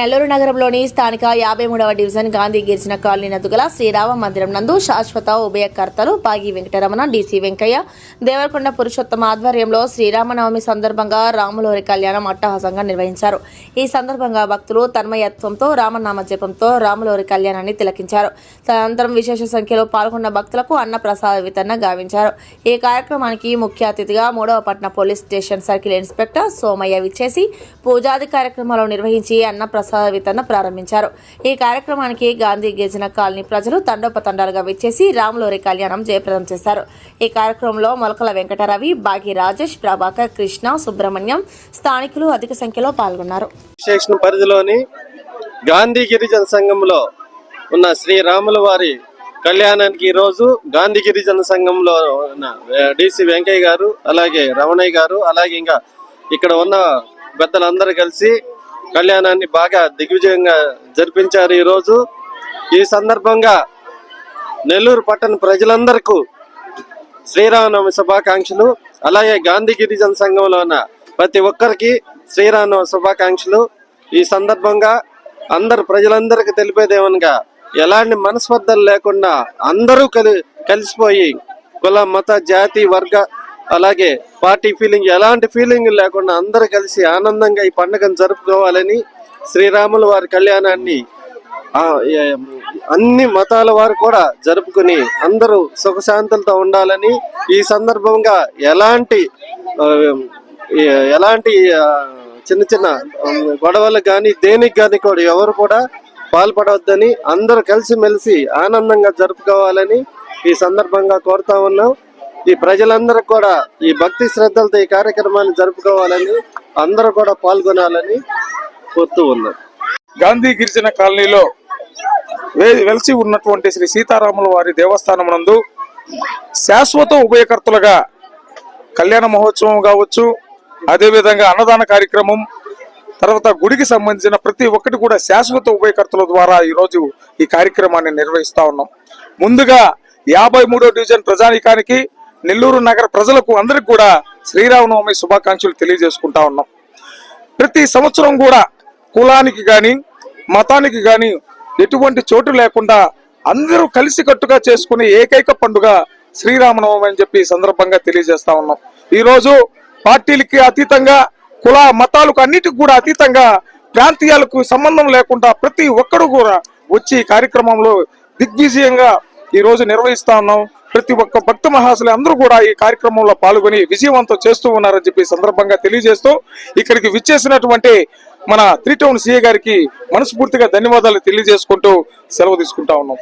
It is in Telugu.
నెల్లూరు నగరంలోని స్థానిక 53వ డివిజన్ గాంధీ గిరిజన కాలనీ నదుగల శ్రీరామ మందిరం నందు శాశ్వత ఉభయకర్తలు పాగి వెంకటరమణ, డీసీ వెంకయ్య, దేవరకొండ పురుషోత్తమ ఆధ్వర్యంలో శ్రీరామనవమి సందర్భంగా రాములోరి కళ్యాణం అట్టహాసంగా నిర్వహించారు. ఈ సందర్భంగా భక్తులు తన్మయత్వంతో రామనామ జపంతో రాములోరి కళ్యాణాన్ని తిలకించారు. తదనంతరం విశేష సంఖ్యలో పాల్గొన్న భక్తులకు అన్న ప్రసాద వితరణ గావించారు. ఈ కార్యక్రమానికి ముఖ్య అతిథిగా 3వ పట్టణ police station circle inspector Somaiah విచ్చేసి పూజాది కార్యక్రమాలు నిర్వహించి అన్న ప్రసాద వితరణ ప్రారంభించారు. ఈ కార్యక్రమానికి గాంధీ గిరిజన కాలనీ ప్రజలు తండోపతండాలుగా విచ్చేసి రాములోరి కళ్యాణం జయప్రదం చేశారు. ఈ కార్యక్రమంలో మొలకల వెంకటరవి, బాగి రాజేష్, ప్రభాకర్, కృష్ణ, సుబ్రహ్మణ్యం స్థానికులు అధిక సంఖ్యలో పాల్గొన్నారు. స్టేషన్ పరిధిలోని గాంధీ గిరిజన సంఘంలో ఉన్న శ్రీరాముల వారి కళ్యాణానికి ఈరోజు గాంధీ గిరిజన సంఘంలో ఉన్న డీసీ వెంకయ్య గారు, అలాగే రమణయ్య గారు, అలాగే ఇంకా ఇక్కడ ఉన్న పెద్దలందరూ కలిసి కళ్యాణాన్ని బాగా దిగ్విజయంగా జరిపించారు. ఈరోజు ఈ సందర్భంగా నెల్లూరు పట్టణ ప్రజలందరికీ శ్రీరామనవమి శుభాకాంక్షలు. అలాగే గాంధీ గిరిజన సంఘంలో ఉన్న ప్రతి ఒక్కరికి శ్రీరామనవమి శుభాకాంక్షలు. ఈ సందర్భంగా అందరు ప్రజలందరికీ తెలిపేదేమనగా ఎలాంటి మనస్పర్ధలు లేకుండా అందరూ కలిసిపోయి కుల, మత, జాతి, వర్గ, అలాగే పార్టీ ఫీలింగ్ ఎలాంటి ఫీలింగ్ లేకుండా అందరూ కలిసి ఆనందంగా ఈ పండుగను జరుపుకోవాలని, శ్రీరాముల వారి కళ్యాణాన్ని అన్ని మతాల వారు కూడా జరుపుకుని అందరూ సుఖశాంతులతో ఉండాలని, ఈ సందర్భంగా ఎలాంటి చిన్న చిన్న గొడవలు కానీ దేనికి కానీ కూడా ఎవరు కూడా పాల్పడవద్దని, అందరూ కలిసిమెలిసి ఆనందంగా జరుపుకోవాలని ఈ సందర్భంగా కోరుతా ఉన్నాం. ఈ ప్రజలందరూ కూడా ఈ భక్తి శ్రద్ధలతో ఈ కార్యక్రమాన్ని జరుపుకోవాలని, అందరూ కూడా పాల్గొనాలని కోరుతూ ఉన్నాం. గాంధీ గిరిజన కాలనీలో వెలిసి ఉన్నటువంటి శ్రీ సీతారాముల వారి దేవస్థానం నందు శాశ్వత ఉభయకర్తలుగా కళ్యాణ మహోత్సవం కావచ్చు, అదేవిధంగా అన్నదాన కార్యక్రమం, తర్వాత గుడికి సంబంధించిన ప్రతి ఒక్కటి కూడా శాశ్వత ఉభయకర్తల ద్వారా ఈరోజు ఈ కార్యక్రమాన్ని నిర్వహిస్తా ఉన్నాం. ముందుగా 53వ డివిజన్ ప్రజానీకానికి, నెల్లూరు నగర ప్రజలకు అందరికి కూడా శ్రీరామనవమి శుభాకాంక్షలు తెలియజేసుకుంటా ఉన్నాం. ప్రతి సంవత్సరం కూడా కులానికి కానీ మతానికి కానీ ఎటువంటి చోటు లేకుండా అందరూ కలిసికట్టుగా చేసుకునే ఏకైక పండుగ శ్రీరామనవమి అని చెప్పి సందర్భంగా తెలియజేస్తా ఉన్నాం. ఈరోజు పార్టీలకి అతీతంగా, కుల మతాలకు అన్నిటికి కూడా అతీతంగా, ప్రాంతీయాలకు సంబంధం లేకుండా ప్రతి ఒక్కరు కూడా వచ్చి కార్యక్రమంలో దిగ్విజయంగా ఈ రోజు నిర్వహిస్తా ఉన్నాం. ప్రతి ఒక్క భక్త మహాశులు అందరూ కూడా ఈ కార్యక్రమంలో పాల్గొని విజయవంతం చేస్తూ ఉన్నారని చెప్పి సందర్భంగా తెలియజేస్తూ ఇక్కడికి విచ్చేసినటువంటి మన 3 టౌన్ సీఏ గారికి మనస్ఫూర్తిగా ధన్యవాదాలు తెలియజేసుకుంటూ సెలవు తీసుకుంటా ఉన్నాం.